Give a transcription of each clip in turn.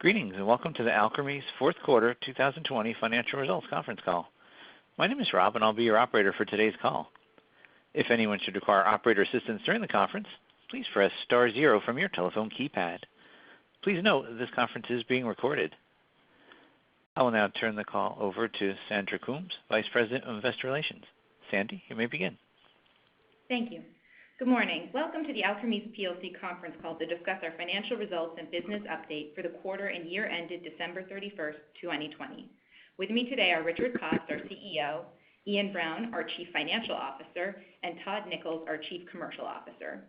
Greetings and welcome to the Alkermes fourth quarter 2020 financial results conference call. My name is Rob and I'll be your operator for today's call. If anyone should require operator assistance during the conference, please press star zero from your telephone keypad. Please note that this conference is being recorded. I will now turn the call over to Sandra Coombs, Vice President of Investor Relations. Sandy, you may begin. Thank you. Good morning. Welcome to the Alkermes plc conference call to discuss our financial results and business update for the quarter and year ended December 31st, 2020. With me today are Richard Pops, our CEO, Ian Brown, our Chief Financial Officer, and Todd Nichols, our Chief Commercial Officer.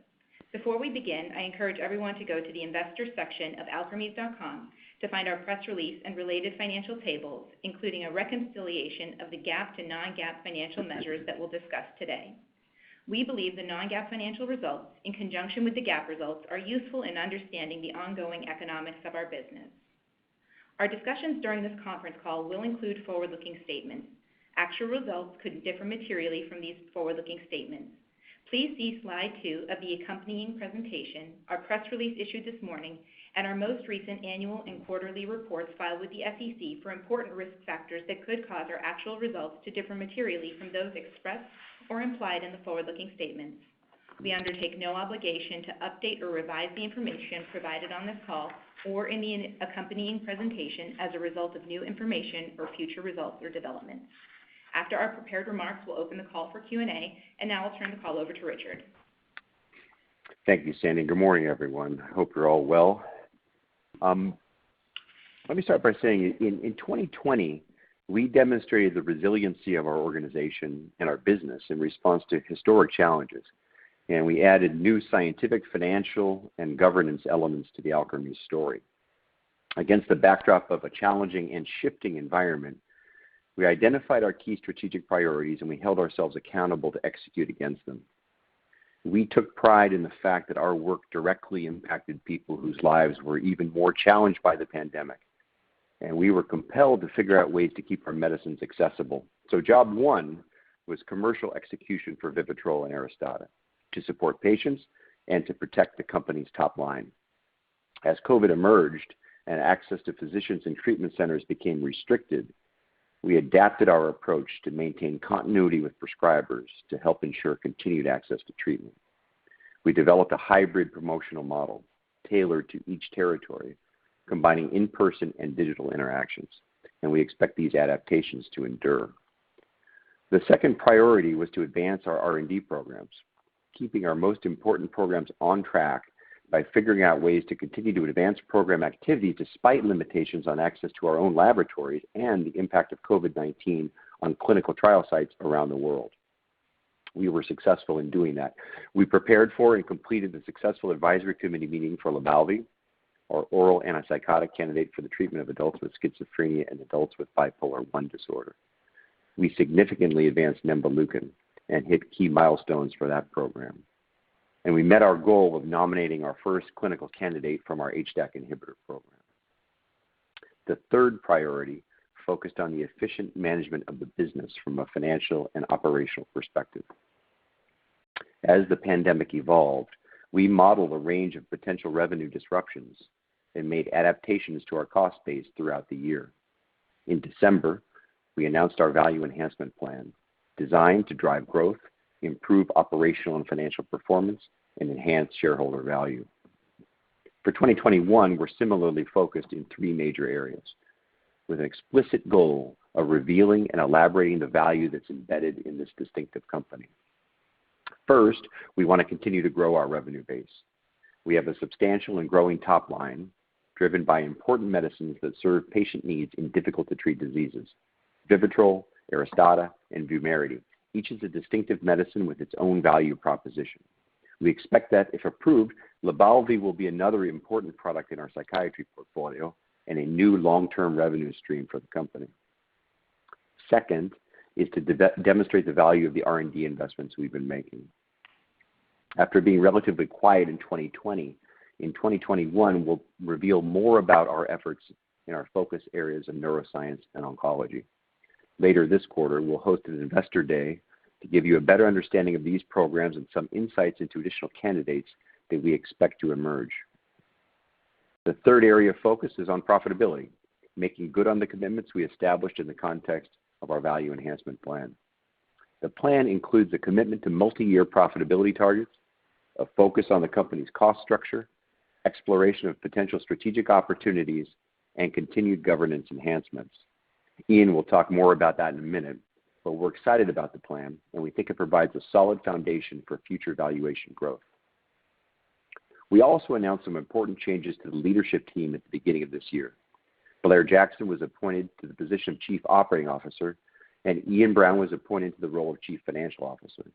Before we begin, I encourage everyone to go to the investors section of alkermes.com to find our press release and related financial tables, including a reconciliation of the GAAP to non-GAAP financial measures that we'll discuss today. We believe the non-GAAP financial results, in conjunction with the GAAP results, are useful in understanding the ongoing economics of our business. Our discussions during this conference call will include forward-looking statements. Actual results could differ materially from these forward-looking statements. Please see slide 2 of the accompanying presentation, our press release issued this morning, and our most recent annual and quarterly reports filed with the SEC for important risk factors that could cause our actual results to differ materially from those expressed or implied in the forward-looking statements. We undertake no obligation to update or revise the information provided on this call or in the accompanying presentation as a result of new information or future results or developments. After our prepared remarks, we'll open the call for Q&A, and now I'll turn the call over to Richard. Thank you, Sandy. Good morning, everyone. I hope you're all well. Let me start by saying in 2020, we demonstrated the resiliency of our organization and our business in response to historic challenges, and we added new scientific, financial, and governance elements to the Alkermes story. Against the backdrop of a challenging and shifting environment, we identified our key strategic priorities and we held ourselves accountable to execute against them. We took pride in the fact that our work directly impacted people whose lives were even more challenged by the pandemic, and we were compelled to figure out ways to keep our medicines accessible. So job one was commercial execution for Vivitrol and Aristada to support patients and to protect the company's top line. As COVID emerged and access to physicians and treatment centers became restricted, we adapted our approach to maintain continuity with prescribers to help ensure continued access to treatment. We developed a hybrid promotional model tailored to each territory, combining in-person and digital interactions, and we expect these adaptations to endure. The second priority was to advance our R&D programs, keeping our most important programs on track by figuring out ways to continue to advance program activity despite limitations on access to our own laboratories and the impact of COVID-19 on clinical trial sites around the world. We were successful in doing that. We prepared for and completed the successful advisory committee meeting for Lybalvi, our oral antipsychotic candidate for the treatment of adults with schizophrenia and adults with bipolar I disorder. We significantly advanced nemvaleukin and hit key milestones for that program. And we met our goal of nominating our first clinical candidate from our HDAC inhibitor program. The third priority focused on the efficient management of the business from a financial and operational perspective. As the pandemic evolved, we modeled a range of potential revenue disruptions and made adaptations to our cost base throughout the year. In December, we announced our value enhancement plan, designed to drive growth, improve operational and financial performance, and enhance shareholder value. For 2021, we're similarly focused in 3 major areas, with an explicit goal of revealing and elaborating the value that's embedded in this distinctive company. First, we want to continue to grow our revenue base. We have a substantial and growing top line, driven by important medicines that serve patient needs in difficult-to-treat diseases. Vivitrol, Aristada, and Vumerity. Each is a distinctive medicine with its own value proposition. We expect that, if approved, Lybalvi will be another important product in our psychiatry portfolio and a new long-term revenue stream for the company. Second is to demonstrate the value of the R&D investments we've been making. After being relatively quiet in 2020, in 2021, we'll reveal more about our efforts in our focus areas of neuroscience and oncology. Later this quarter, we'll host an investor day to give you a better understanding of these programs and some insights into additional candidates that we expect to emerge. The third area of focus is on profitability, making good on the commitments we established in the context of our value enhancement plan. The plan includes a commitment to multi-year profitability targets, a focus on the company's cost structure, exploration of potential strategic opportunities, and continued governance enhancements. Ian will talk more about that in a minute, but we're excited about the plan, and we think it provides a solid foundation for future valuation growth. We also announced some important changes to the leadership team at the beginning of this year. Blair Jackson was appointed to the position of Chief Operating Officer, and Ian Brown was appointed to the role of Chief Financial Officer.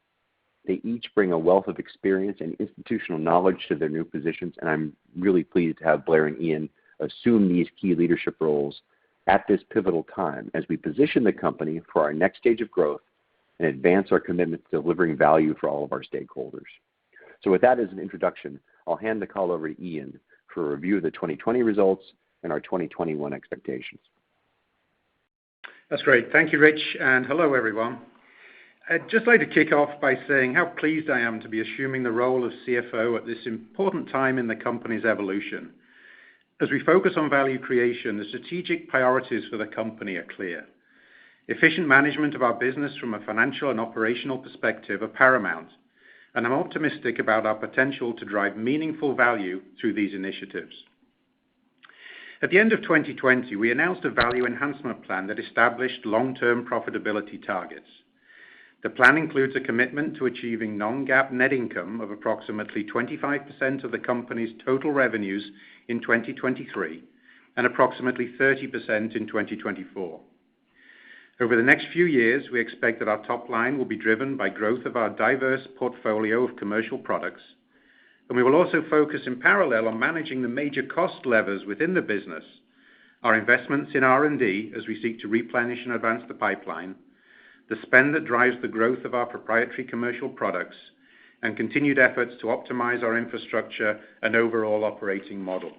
They each bring a wealth of experience and institutional knowledge to their new positions, and I'm really pleased to have Blair and Ian assume these key leadership roles at this pivotal time as we position the company for our next stage of growth and advance our commitment to delivering value for all of our stakeholders. So with that as an introduction, I'll hand the call over to Ian for a review of the 2020 results and our 2021 expectations. That's great. Thank you, Rich, and hello, everyone. I'd just like to kick off by saying how pleased I am to be assuming the role of CFO at this important time in the company's evolution. As we focus on value creation, the strategic priorities for the company are clear. Efficient management of our business from a financial and operational perspective are paramount, and I'm optimistic about our potential to drive meaningful value through these initiatives. At the end of 2020, we announced a value enhancement plan that established long-term profitability targets. The plan includes a commitment to achieving non-GAAP net income of approximately 25% of the company's total revenues in 2023 and approximately 30% in 2024. Over the next few years, we expect that our top line will be driven by growth of our diverse portfolio of commercial products, and we will also focus in parallel on managing the major cost levers within the business, our investments in R&D as we seek to replenish and advance the pipeline, the spend that drives the growth of our proprietary commercial products, and continued efforts to optimize our infrastructure and overall operating model.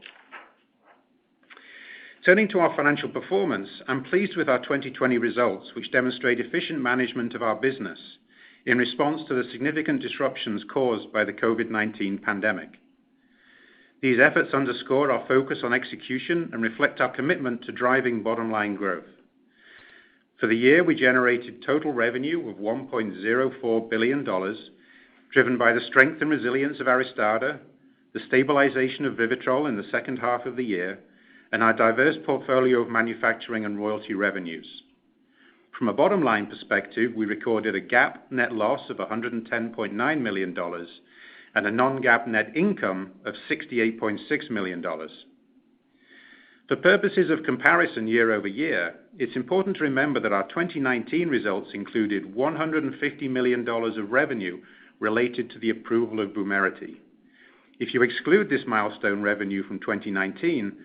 Turning to our financial performance, I'm pleased with our 2020 results, which demonstrate efficient management of our business in response to the significant disruptions caused by the COVID-19 pandemic. These efforts underscore our focus on execution and reflect our commitment to driving bottom-line growth. For the year, we generated total revenue of $1.04 billion, driven by the strength and resilience of Aristada, the stabilization of Vivitrol in the second half of the year, and our diverse portfolio of manufacturing and royalty revenues. From a bottom-line perspective, we recorded a GAAP net loss of $110.9 million and a non-GAAP net income of $68.6 million. For purposes of comparison year over year, it's important to remember that our 2019 results included $150 million of revenue related to the approval of Vumerity. If you exclude this milestone revenue from 2019,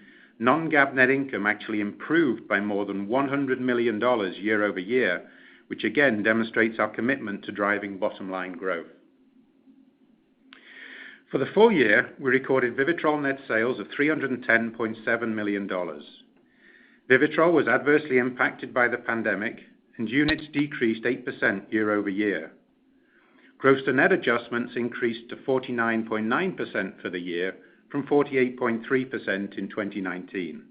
non-GAAP net income actually improved by more than $100 million year over year, which again demonstrates our commitment to driving bottom-line growth. For the full year, we recorded Vivitrol net sales of $310.7 million. Vivitrol was adversely impacted by the pandemic, and units decreased 8% year over year. Gross to net adjustments increased to 49.9% for the year from 48.3% in 2019.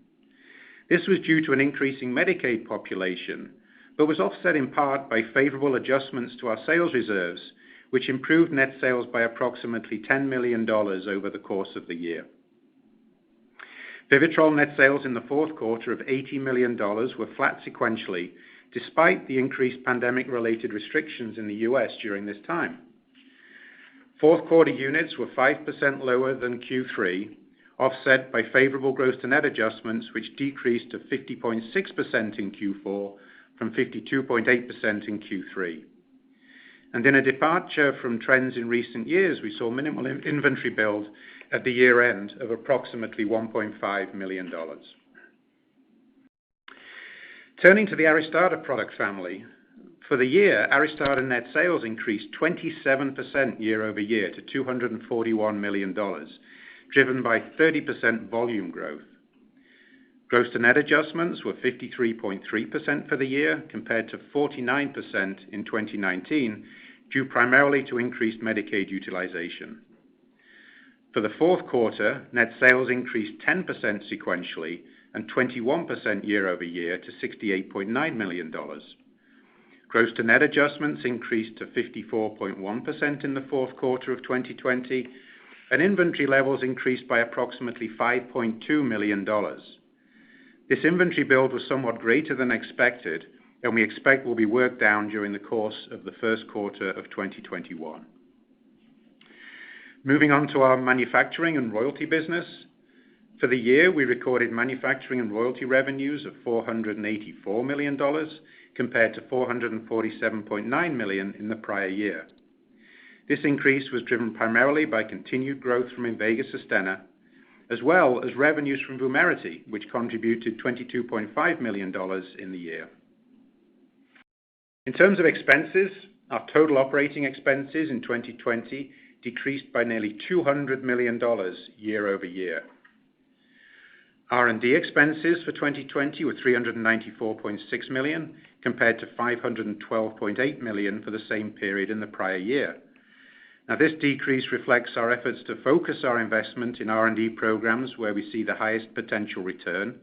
This was due to an increasing Medicaid population, but was offset in part by favorable adjustments to our sales reserves, which improved net sales by approximately $10 million over the course of the year. Vivitrol net sales in the fourth quarter of $80 million were flat sequentially, despite the increased pandemic-related restrictions in the U.S. during this time. Fourth quarter units were 5% lower than Q3, offset by favorable gross to net adjustments, which decreased to 50.6% in Q4 from 52.8% in Q3. And in a departure from trends in recent years, we saw minimal inventory build at the year end of approximately $1.5 million. Turning to the Aristada product family, for the year, Aristada net sales increased 27% year over year to $241 million, driven by 30% volume growth. Gross to net adjustments were 53.3% for the year, compared to 49% in 2019, due primarily to increased Medicaid utilization. For the fourth quarter, net sales increased 10% sequentially and 21% year-over-year to $68.9 million. Gross to net adjustments increased to 54.1% in the fourth quarter of 2020, and inventory levels increased by approximately $5.2 million. This inventory build was somewhat greater than expected, and we expect will be worked down during the course of the first quarter of 2021. Moving on to our manufacturing and royalty business. For the year, we recorded manufacturing and royalty revenues of $484 million compared to $447.9 million in the prior year. This increase was driven primarily by continued growth from Invega Sustenna, as well as revenues from Vumerity, which contributed $22.5 million in the year. In terms of expenses, our total operating expenses in 2020 decreased by nearly $200 million year-over-year. R&D expenses for 2020 were $394.6 million compared to $512.8 million for the same period in the prior year. Now, this decrease reflects our efforts to focus our investment in R&D programs where we see the highest potential return.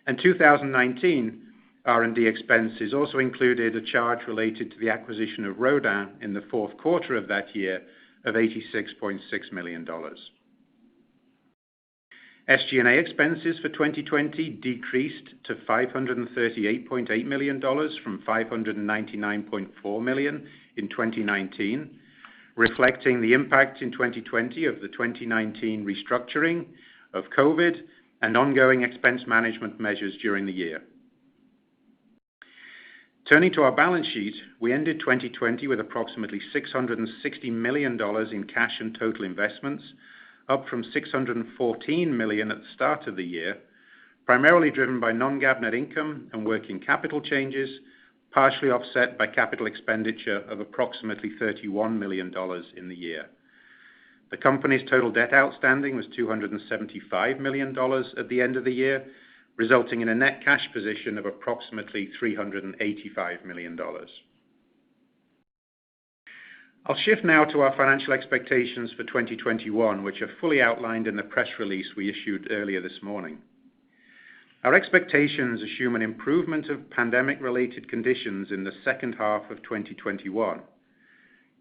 And 2019 R&D expenses also included a charge related to the acquisition of Rodin in the fourth quarter of that year of $86.6 million. SG&A expenses for 2020 decreased to $538.8 million from $599.4 million in 2019, reflecting the impact in 2020 of the 2019 restructuring of COVID and ongoing expense management measures during the year. Turning to our balance sheet, we ended 2020 with approximately $660 million in cash and total investments, up from $614 million at the start of the year, primarily driven by non-GAAP net income and working capital changes, partially offset by capital expenditure of approximately $31 million in the year. The company's total debt outstanding was $275 million at the end of the year, resulting in a net cash position of approximately $385 million. I'll shift now to our financial expectations for 2021, which are fully outlined in the press release we issued earlier this morning. Our expectations assume an improvement of pandemic-related conditions in the second half of 2021.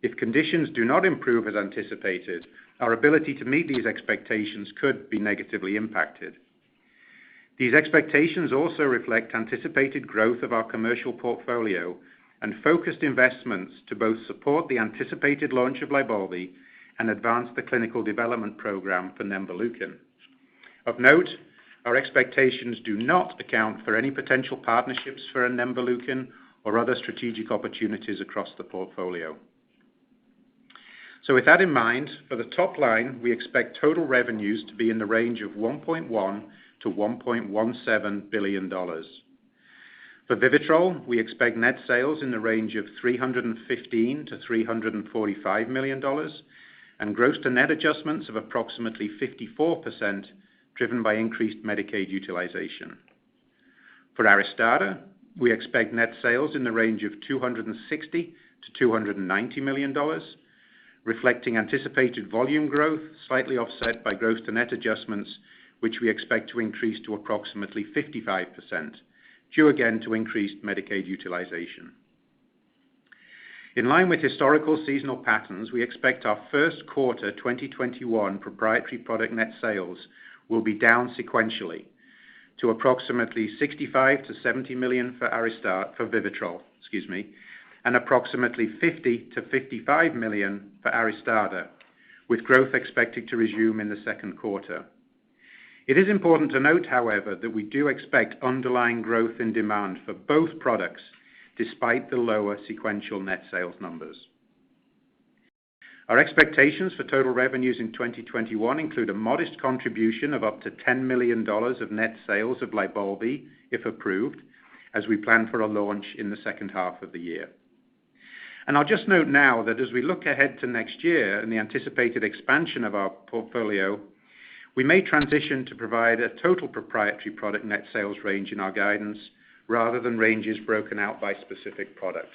If conditions do not improve as anticipated, our ability to meet these expectations could be negatively impacted. These expectations also reflect anticipated growth of our commercial portfolio and focused investments to both support the anticipated launch of LYBALVI and advance the clinical development program for nemvaleukin. Of note, our expectations do not account for any potential partnerships for nemvaleukin or other strategic opportunities across the portfolio. So with that in mind, for the top line, we expect total revenues to be in the range of $1.1 to $1.17 billion. For Vivitrol, we expect net sales in the range of $315 to $345 million and gross to net adjustments of approximately 54%, driven by increased Medicaid utilization. For Aristada, we expect net sales in the range of $260 to $290 million, reflecting anticipated volume growth, slightly offset by gross to net adjustments, which we expect to increase to approximately 55%, due again to increased Medicaid utilization. In line with historical seasonal patterns, we expect our first quarter 2021 proprietary product net sales will be down sequentially to approximately $65 to $70 million for Vivitrol, and approximately $50 to $55 million for Aristada, with growth expected to resume in the second quarter. It is important to note, however, that we do expect underlying growth in demand for both products despite the lower sequential net sales numbers. Our expectations for total revenues in 2021 include a modest contribution of up to $10 million of net sales of LYBALVI, if approved, as we plan for a launch in the second half of the year. And I'll just note now that as we look ahead to next year and the anticipated expansion of our portfolio, we may transition to provide a total proprietary product net sales range in our guidance rather than ranges broken out by specific product.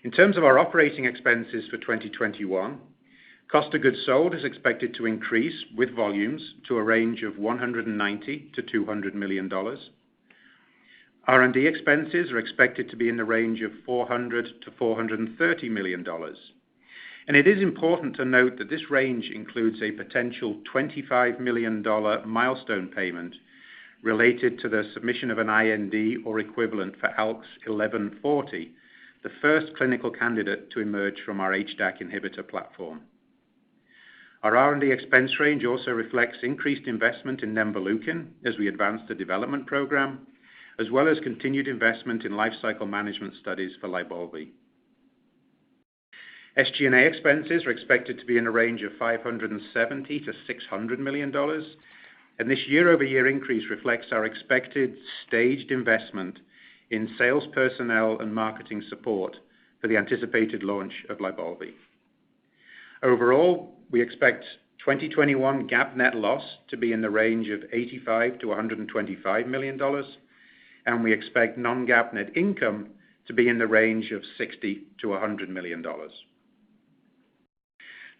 In terms of our operating expenses for 2021, Cost of goods sold is expected to increase with volumes to a range of $190 to $200 million. R&D expenses are expected to be in the range of $400 to $430 million. And it is important to note that this range includes a potential $25 million milestone payment related to the submission of an IND or equivalent for ALKS 1140, the first clinical candidate to emerge from our HDAC inhibitor platform. Our R&D expense range also reflects increased investment in nemvaleukin as we advance the development program, as well as continued investment in lifecycle management studies for LYBALVI. SG&A expenses are expected to be in a range of $570 to $600 million, and this year-over-year increase reflects our expected staged investment in sales personnel and marketing support for the anticipated launch of LYBALVI. Overall, we expect 2021 GAAP net loss to be in the range of $85 to $125 million, and we expect non-GAAP net income to be in the range of $60 to $100 million.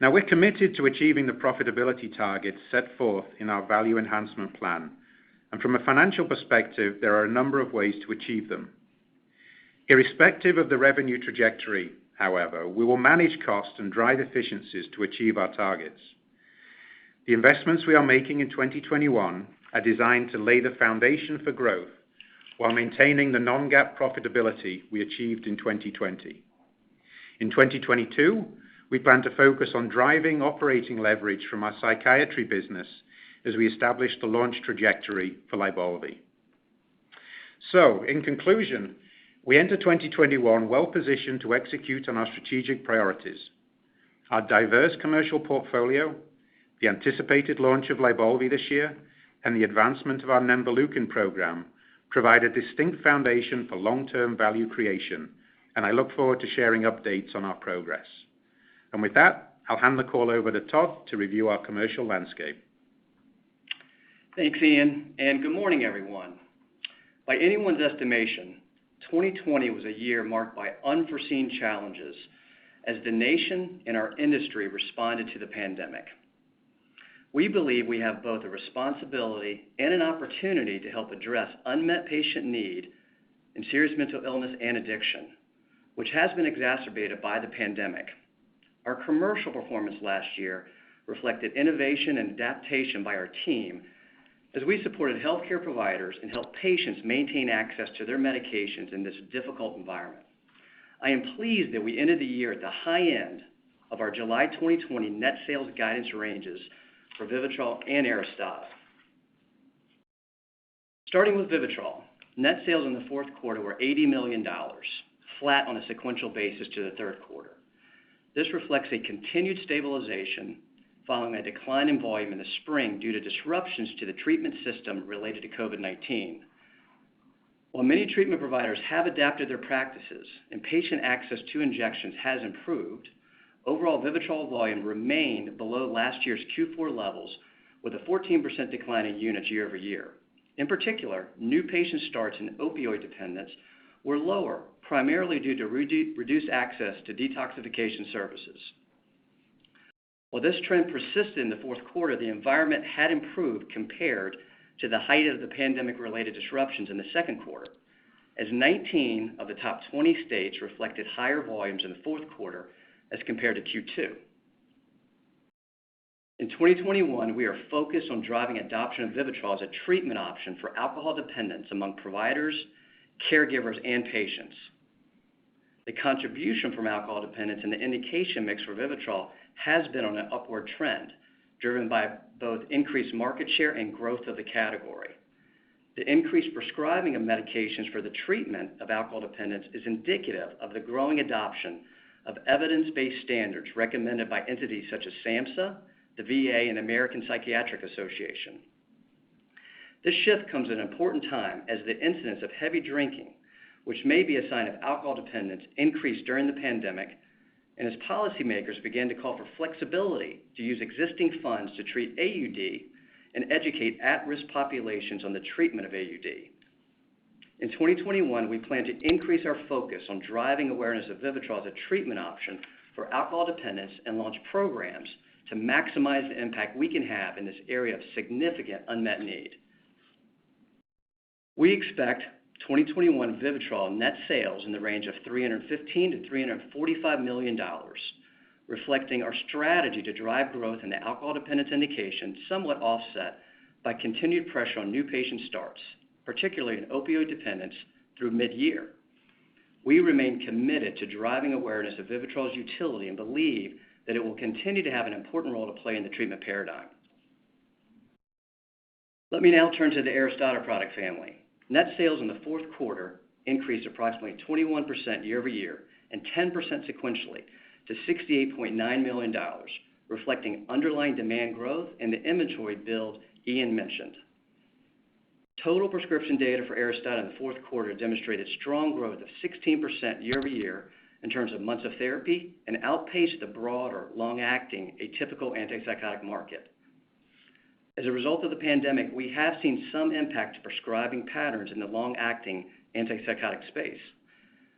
Now, we're committed to achieving the profitability targets set forth in our value enhancement plan, and from a financial perspective, there are a number of ways to achieve them. Irrespective of the revenue trajectory, however, we will manage costs and drive efficiencies to achieve our targets. The investments we are making in 2021 are designed to lay the foundation for growth while maintaining the non-GAAP profitability we achieved in 2020. In 2022, we plan to focus on driving operating leverage from our psychiatry business as we establish the launch trajectory for LYBALVI. So, in conclusion, we enter 2021 well positioned to execute on our strategic priorities. Our diverse commercial portfolio, the anticipated launch of LYBALVI this year, and the advancement of our nemvaleukin program provide a distinct foundation for long-term value creation, and I look forward to sharing updates on our progress. And with that, I'll hand the call over to Todd to review our commercial landscape. Thanks, Ian, and good morning, everyone. By anyone's estimation, 2020 was a year marked by unforeseen challenges as the nation and our industry responded to the pandemic. We believe we have both a responsibility and an opportunity to help address unmet patient need in serious mental illness and addiction, which has been exacerbated by the pandemic. Our commercial performance last year reflected innovation and adaptation by our team as we supported healthcare providers and helped patients maintain access to their medications in this difficult environment. I am pleased that we ended the year at the high end of our July 2020 net sales guidance ranges for Vivitrol and Aristada. Starting with Vivitrol, net sales in the fourth quarter were $80 million, flat on a sequential basis to the third quarter. This reflects a continued stabilization following a decline in volume in the spring due to disruptions to the treatment system related to COVID-19. While many treatment providers have adapted their practices and patient access to injections has improved, overall Vivitrol volume remained below last year's Q4 levels with a 14% decline in units year over year. In particular, new patient starts in opioid dependence were lower, primarily due to reduced access to detoxification services. While this trend persisted in the fourth quarter, the environment had improved compared to the height of the pandemic-related disruptions in the second quarter, as 19 of the top 20 states reflected higher volumes in the fourth quarter as compared to Q2. In 2021, we are focused on driving adoption of Vivitrol as a treatment option for alcohol dependence among providers, caregivers, and patients. The contribution from alcohol dependence in the indication mix for Vivitrol has been on an upward trend, driven by both increased market share and growth of the category. The increased prescribing of medications for the treatment of alcohol dependence is indicative of the growing adoption of evidence-based standards recommended by entities such as SAMHSA, the VA, and American Psychiatric Association. This shift comes at an important time as the incidence of heavy drinking, which may be a sign of alcohol dependence, increased during the pandemic, and as policymakers began to call for flexibility to use existing funds to treat AUD and educate at-risk populations on the treatment of AUD. In 2021, we plan to increase our focus on driving awareness of Vivitrol as a treatment option for alcohol dependence and launch programs to maximize the impact we can have in this area of significant unmet need. We expect 2021 Vivitrol net sales in the range of $315 to $345 million, reflecting our strategy to drive growth in the alcohol dependence indication, somewhat offset by continued pressure on new patient starts, particularly in opioid dependence through mid-year. We remain committed to driving awareness of Vivitrol's utility and believe that it will continue to have an important role to play in the treatment paradigm. Let me now turn to the Aristada product family. Net sales in the fourth quarter increased approximately 21% year over year and 10% sequentially to $68.9 million, reflecting underlying demand growth and the inventory build Ian mentioned. Total prescription data for Aristada in the fourth quarter demonstrated strong growth of 16% year over year in terms of months of therapy and outpaced the broader long-acting atypical antipsychotic market. As a result of the pandemic, we have seen some impact to prescribing patterns in the long-acting antipsychotic space.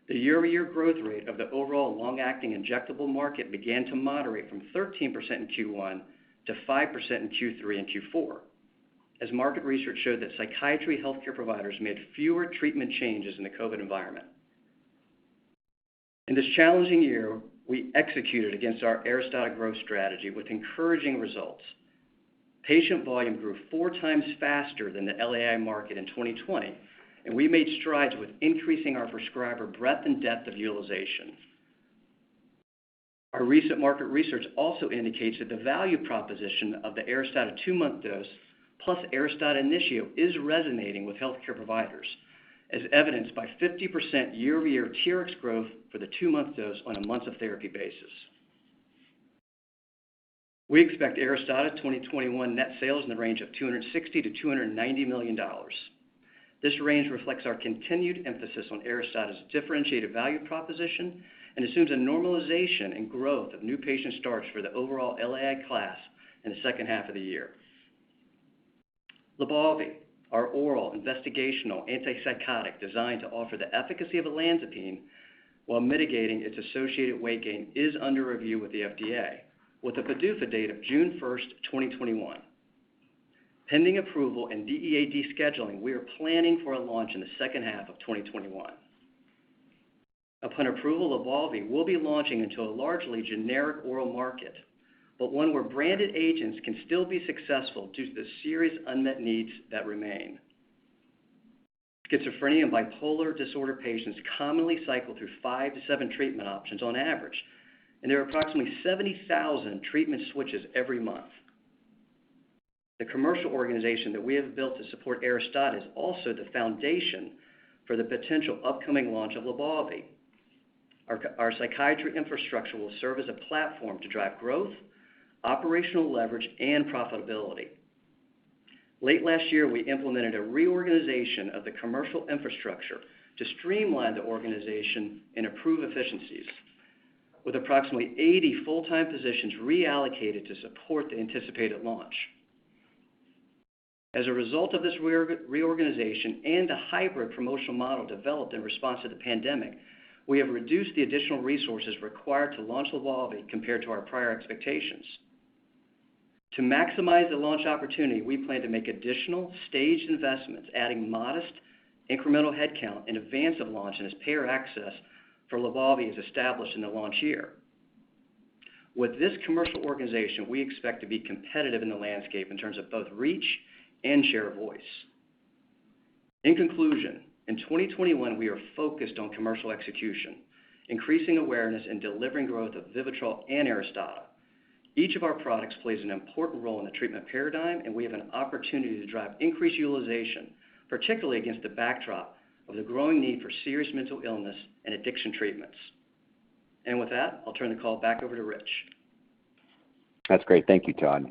The year-over-year growth rate of the overall long-acting injectable market began to moderate from 13% in Q1 to 5% in Q3 and Q4, as market research showed that psychiatry healthcare providers made fewer treatment changes in the COVID environment. In this challenging year, we executed against our Aristada growth strategy with encouraging results. Patient volume grew 4 times faster than the LAI market in 2020, and we made strides with increasing our prescriber breadth and depth of utilization. Our recent market research also indicates that the value proposition of the Aristada 2-month dose plus Aristada Initio is resonating with healthcare providers, as evidenced by 50% year-over-year TRX growth for the 2-month dose on a months of therapy basis. We expect Aristada 2021 net sales in the range of $260 to $290 million. This range reflects our continued emphasis on Aristada's differentiated value proposition and assumes a normalization and growth of new patient starts for the overall LAI class in the second half of the year. Lybalvi, our oral investigational antipsychotic designed to offer the efficacy of olanzapine while mitigating its associated weight gain, is under review with the FDA, with a PDUFA date of June 1st, 2021. Pending approval and DEA descheduling, we are planning for a launch in the second half of 2021. Upon approval, Lybalvi will be launching into a largely generic oral market, but one where branded agents can still be successful due to the serious unmet needs that remain. Schizophrenia and bipolar disorder patients commonly cycle through 5 to 7 treatment options on average, and there are approximately 70,000 treatment switches every month. The commercial organization that we have built to support Aristada is also the foundation for the potential upcoming launch of Lybalvi. Our psychiatry infrastructure will serve as a platform to drive growth, operational leverage, and profitability. Late last year, we implemented a reorganization of the commercial infrastructure to streamline the organization and improve efficiencies, with approximately 80 full-time positions reallocated to support the anticipated launch. As a result of this reorganization and a hybrid promotional model developed in response to the pandemic, we have reduced the additional resources required to launch Lybalvi compared to our prior expectations. To maximize the launch opportunity, we plan to make additional staged investments, adding modest incremental headcount in advance of launch and as payer access for Lybalvi is established in the launch year. With this commercial organization, we expect to be competitive in the landscape in terms of both reach and share of voice. In conclusion, in 2021, we are focused on commercial execution, increasing awareness and delivering growth of Vivitrol and Aristada. Each of our products plays an important role in the treatment paradigm, and we have an opportunity to drive increased utilization, particularly against the backdrop of the growing need for serious mental illness and addiction treatments. And with that, I'll turn the call back over to Rich. That's great. Thank you, Todd.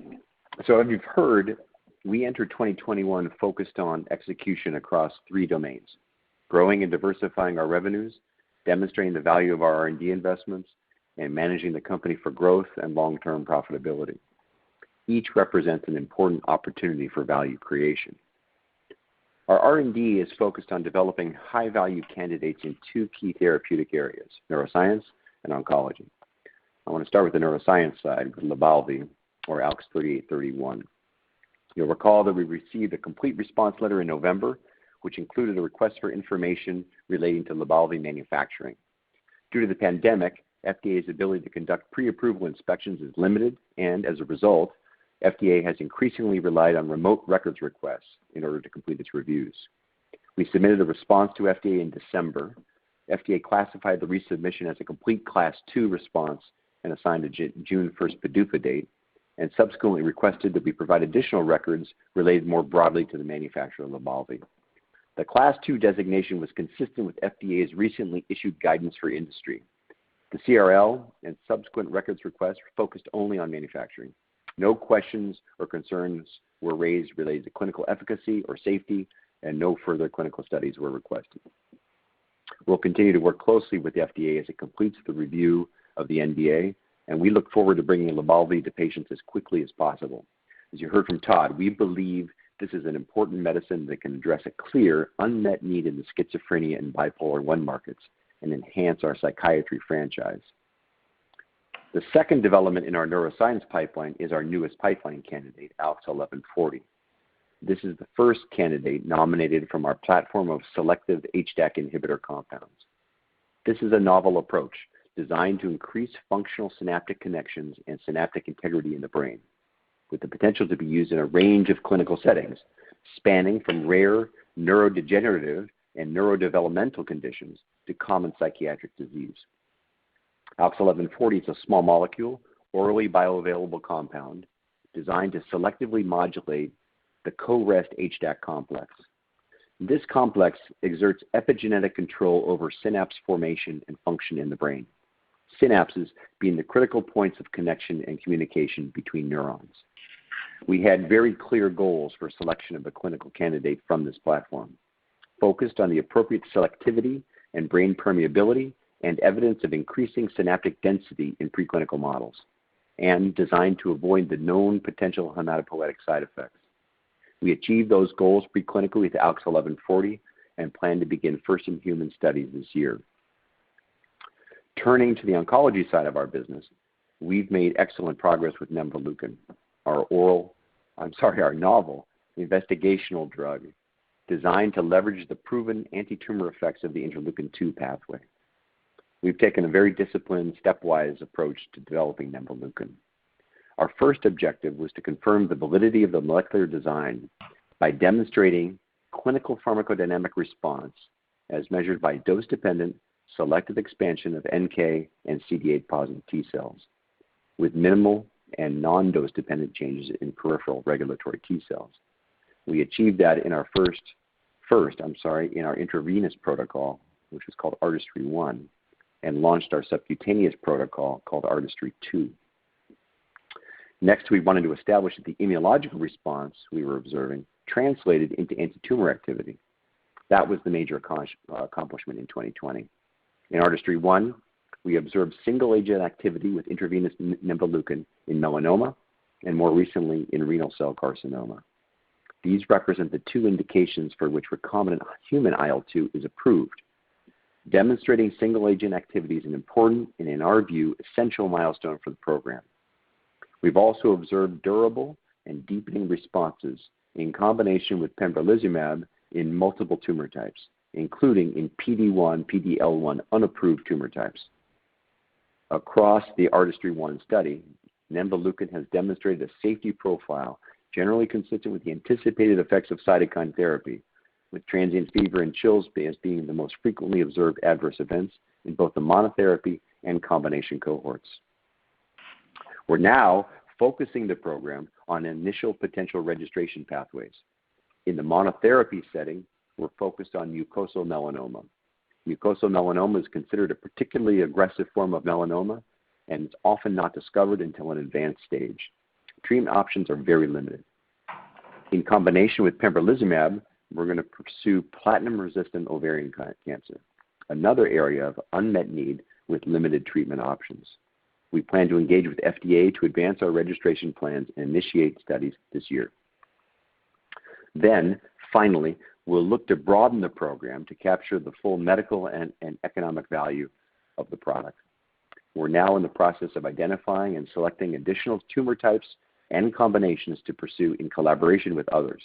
So as you've heard, we entered 2021 focused on execution across 3 domains: growing and diversifying our revenues, demonstrating the value of our R&D investments, and managing the company for growth and long-term profitability. Each represents an important opportunity for value creation. Our R&D is focused on developing high-value candidates in 2 key therapeutic areas: neuroscience and oncology. I want to start with the neuroscience side with LYBALVI, or ALKS 3831. You'll recall that we received a complete response letter in November, which included a request for information relating to LYBALVI manufacturing. Due to the pandemic, FDA's ability to conduct pre-approval inspections is limited, and as a result, FDA has increasingly relied on remote records requests in order to complete its reviews. We submitted a response to FDA in December. FDA classified the resubmission as a complete Class 2 response and assigned a June 1st PDUFA date, and subsequently requested that we provide additional records related more broadly to the manufacture of LYBALVI. The Class 2 designation was consistent with FDA's recently issued guidance for industry. The CRL and subsequent records requests focused only on manufacturing. No questions or concerns were raised related to clinical efficacy or safety, and no further clinical studies were requested. We'll continue to work closely with the FDA as it completes the review of the NDA, and we look forward to bringing LYBALVI to patients as quickly as possible. As you heard from Todd, we believe this is an important medicine that can address a clear unmet need in the schizophrenia and bipolar I markets and enhance our psychiatry franchise. The second development in our neuroscience pipeline is our newest pipeline candidate, ALKS 1140. This is the first candidate nominated from our platform of selective HDAC inhibitor compounds. This is a novel approach designed to increase functional synaptic connections and synaptic integrity in the brain, with the potential to be used in a range of clinical settings, spanning from rare neurodegenerative and neurodevelopmental conditions to common psychiatric disease. ALKS 1140 is a small molecule, orally bioavailable compound designed to selectively modulate the co-rest HDAC complex. This complex exerts epigenetic control over synapse formation and function in the brain, synapses being the critical points of connection and communication between neurons. We had very clear goals for selection of a clinical candidate from this platform, focused on the appropriate selectivity and brain permeability and evidence of increasing synaptic density in preclinical models, and designed to avoid the known potential hematopoietic side effects. We achieved those goals preclinically with ALKS 1140 and plan to begin first-in-human studies this year. Turning to the oncology side of our business, we've made excellent progress with nemvaleukin, our novel investigational drug designed to leverage the proven anti-tumor effects of the interleukin-2 pathway. We've taken a very disciplined, stepwise approach to developing nemvaleukin. Our first objective was to confirm the validity of the molecular design by demonstrating clinical pharmacodynamic response as measured by dose-dependent selective expansion of NK and CD8-positive T cells, with minimal and non-dose dependent changes in peripheral regulatory T cells. We achieved that in our in our intravenous protocol, which was called Artistry-1, and launched our subcutaneous protocol called Artistry-2. Next, we wanted to establish that the immunological response we were observing translated into anti-tumor activity. That was the major accomplishment in 2020. In Artistry-1, we observed single-agent activity with intravenous nemvaleukin in melanoma and more recently in renal cell carcinoma. These represent the two indications for which recombinant human IL-2 is approved. Demonstrating single-agent activity is an important and, in our view, essential milestone for the program. We've also observed durable and deepening responses in combination with pembrolizumab in multiple tumor types, including in PD-1, PD-L1 unapproved tumor types. Across the Artistry-1 study, nemvaleukin has demonstrated a safety profile generally consistent with the anticipated effects of cytokine therapy, with transient fever and chills as being the most frequently observed adverse events in both the monotherapy and combination cohorts. We're now focusing the program on initial potential registration pathways. In the monotherapy setting, we're focused on mucosal melanoma. Mucosal melanoma is considered a particularly aggressive form of melanoma, and it's often not discovered until an advanced stage. Treatment options are very limited. In combination with pembrolizumab, we're going to pursue platinum-resistant ovarian cancer, another area of unmet need with limited treatment options. We plan to engage with FDA to advance our registration plans and initiate studies this year. Then, finally, we'll look to broaden the program to capture the full medical and economic value of the product. We're now in the process of identifying and selecting additional tumor types and combinations to pursue in collaboration with others.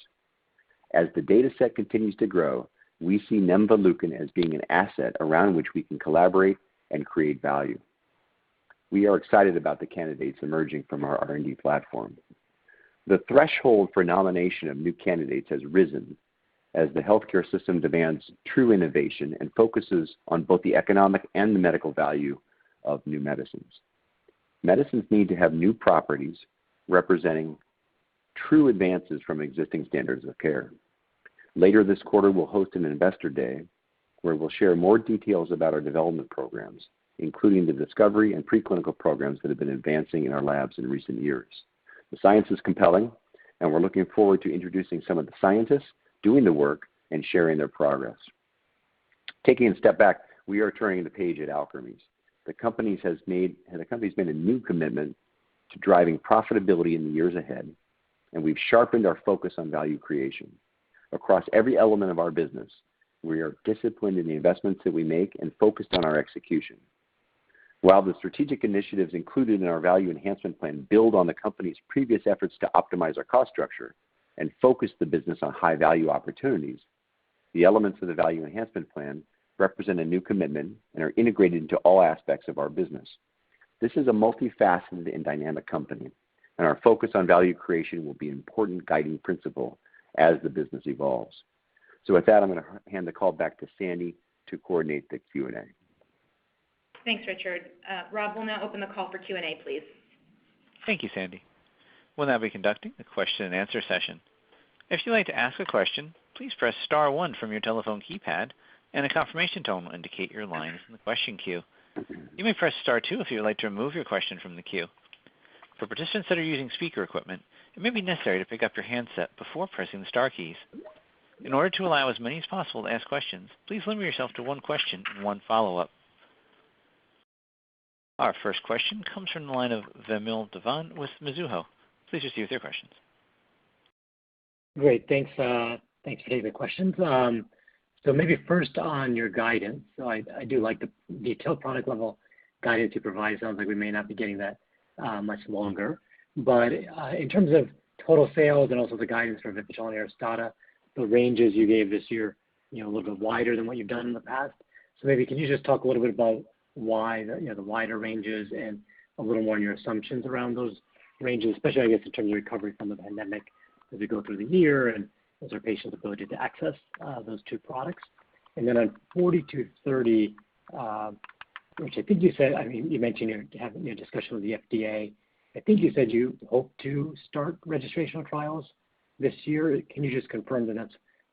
As the data set continues to grow, we see nemvaleukin as being an asset around which we can collaborate and create value. We are excited about the candidates emerging from our R&D platform. The threshold for nomination of new candidates has risen as the healthcare system demands true innovation and focuses on both the economic and the medical value of new medicines. Medicines need to have new properties representing true advances from existing standards of care. Later this quarter, we'll host an investor day where we'll share more details about our development programs, including the discovery and preclinical programs that have been advancing in our labs in recent years. The science is compelling, and we're looking forward to introducing some of the scientists doing the work and sharing their progress. Taking a step back, we are turning the page at Alkermes. The company's made a new commitment to driving profitability in the years ahead, and we've sharpened our focus on value creation. Across every element of our business, we are disciplined in the investments that we make and focused on our execution. While the strategic initiatives included in our value enhancement plan build on the company's previous efforts to optimize our cost structure and focus the business on high-value opportunities, the elements of the value enhancement plan represent a new commitment and are integrated into all aspects of our business. This is a multifaceted and dynamic company, and our focus on value creation will be an important guiding principle as the business evolves. So with that, I'm going to hand the call back to Sandy to coordinate the Q&A. Thanks, Richard. Rob, we'll now open the call for Q&A, please. Thank you, Sandy. We'll now be conducting a question and answer session. If you'd like to ask a question, please press star 1 from your telephone keypad, and a confirmation tone will indicate your line is in the question queue. You may press star 2 if you would like to remove your question from the queue. For participants that are using speaker equipment, it may be necessary to pick up your handset before pressing the star keys. In order to allow as many as possible to ask questions, please limit yourself to one question and one follow-up. Our first question comes from the line of Vamil Divan with Mizuho. Please proceed with your questions. Great. Thanks for taking the questions. So maybe first on your guidance. So I do like the detailed product level guidance you provide. Sounds like we may not be getting that much longer. But in terms of total sales and also the guidance for Vivitrol and Aristada, the ranges you gave this year, a little bit wider than what you've done in the past. So maybe can you just talk a little bit about why the wider ranges and a little more on your assumptions around those ranges, especially I guess in terms of recovery from the pandemic as we go through the year and as our patients' ability to access those two products. And then on 4230, which I think you said, you mentioned you're having a discussion with the FDA. I think you said you hope to start registrational trials this year. Can you just confirm that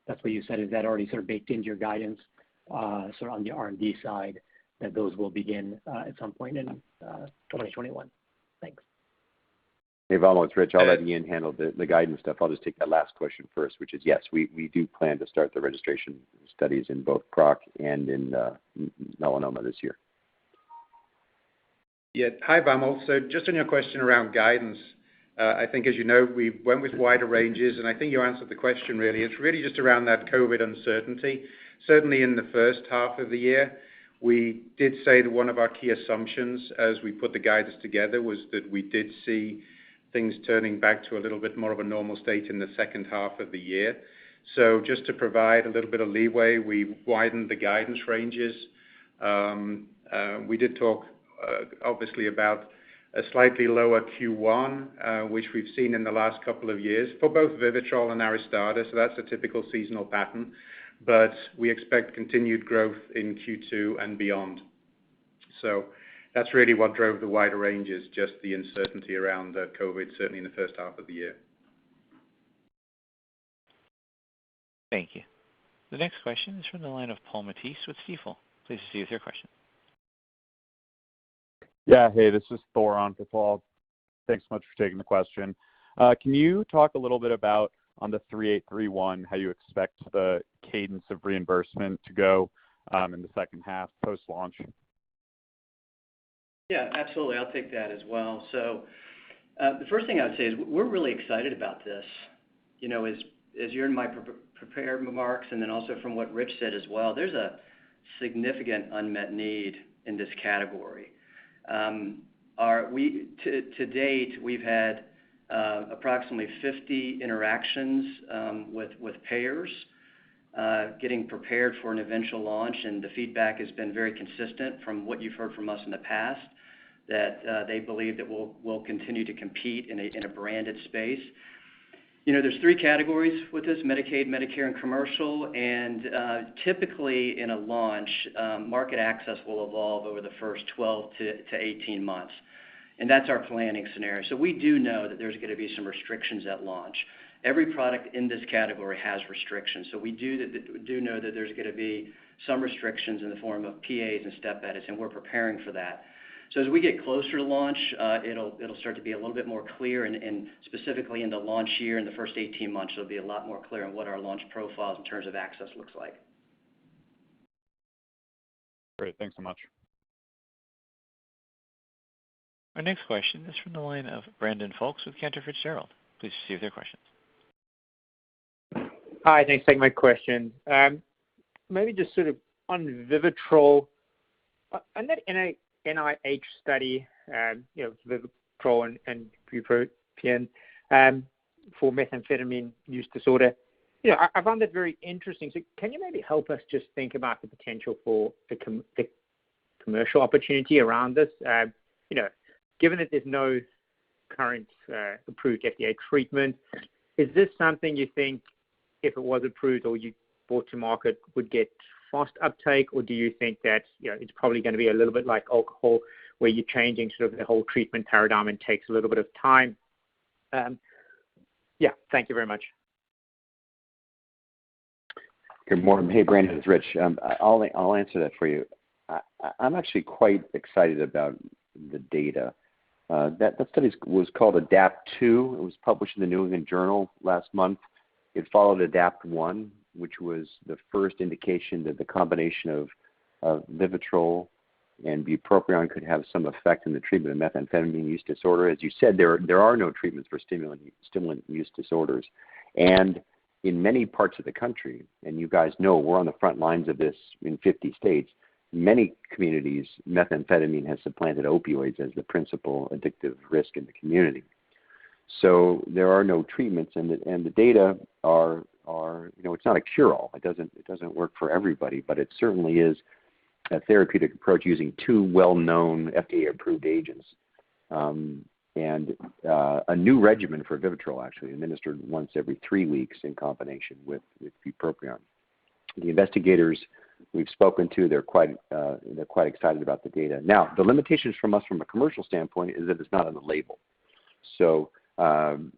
that's what you said? Is that already sort of baked into your guidance, sort of on the R&D side, that those will begin at some point in 2021? Thanks. Hey, Vamil, it's Rich. I'll let Ian handle the guidance stuff. I'll just take that last question first, which is yes, we do plan to start the registration studies in both PROC and in melanoma this year. Yeah. Hi, Vamil. So just on your question around guidance, I think, as you know, we went with wider ranges, and I think you answered the question really. It's really just around that COVID uncertainty. Certainly in the first half of the year, we did say that one of our key assumptions as we put the guidance together was that we did see things turning back to a little bit more of a normal state in the second half of the year. So just to provide a little bit of leeway, we widened the guidance ranges. We did talk obviously about a slightly lower Q1, which we've seen in the last couple of years for both Vivitrol and Aristada, so that's a typical seasonal pattern. But we expect continued growth in Q2 and beyond. So that's really what drove the wider ranges, just the uncertainty around COVID, certainly in the first half of the year. Thank you. The next question is from the line of Paul Matteis with Stifel. Please proceed with your question. Yeah, hey, this is Thor on for Paul. Thanks so much for taking the question. Can you talk a little bit about, on the 3831, how you expect the cadence of reimbursement to go in the second half post-launch? Yeah, absolutely. I'll take that as well. So the first thing I would say is we're really excited about this. As you're in my prepared remarks, and then also from what Rich said as well, there's a significant unmet need in this category. To date, we've had approximately 50 interactions with payers, getting prepared for an eventual launch, and the feedback has been very consistent from what you've heard from us in the past, that they believe that we'll continue to compete in a branded space. There's 3 categories with this: Medicaid, Medicare, and commercial. And typically in a launch, market access will evolve over the first 12 to 18 months. And that's our planning scenario. So we do know that there's going to be some restrictions at launch. Every product in this category has restrictions. So we do know that there's going to be some restrictions in the form of PAs and step edits, and we're preparing for that. So as we get closer to launch, it'll start to be a little bit more clear, and specifically in the launch year, in the first 18 months, it'll be a lot more clear on what our launch profiles in terms of access looks like. Great, thanks so much. Our next question is from the line of Brandon Folkes with Cantor Fitzgerald. Please proceed with your questions. Hi, thanks for taking my question. Maybe just sort of on Vivitrol, on that NIH study, Vivitrol and bupropion for methamphetamine use disorder. I found that very interesting. So can you maybe help us just think about the potential for the commercial opportunity around this? Given that there's no current approved FDA treatment, is this something you think, if it was approved or you brought to market, would get fast uptake, or do you think that it's probably going to be a little bit like alcohol, where you're changing sort of the whole treatment paradigm and takes a little bit of time? Thank you very much. Good morning. Hey, Brandon, it's Rich. I'll answer that for you. I'm actually quite excited about the data. That study was called ADAPT-2. It was published in the New England Journal last month. It followed ADAPT-1, which was the first indication that the combination of Vivitrol and bupropion could have some effect in the treatment of methamphetamine use disorder. As you said, there are no treatments for stimulant use disorders. And in many parts of the country, and you guys know we're on the front lines of this in 50 states, many communities, methamphetamine has supplanted opioids as the principal addictive risk in the community. So there are no treatments, and the data are it's not a cure-all. It doesn't work for everybody, but it certainly is a therapeutic approach using 2 well-known FDA-approved agents, and a new regimen for Vivitrol, actually administered once every 3 weeks in combination with bupropion. The investigators we've spoken to, they're quite excited about the data. Now, the limitations from us from a commercial standpoint is that it's not on the label. So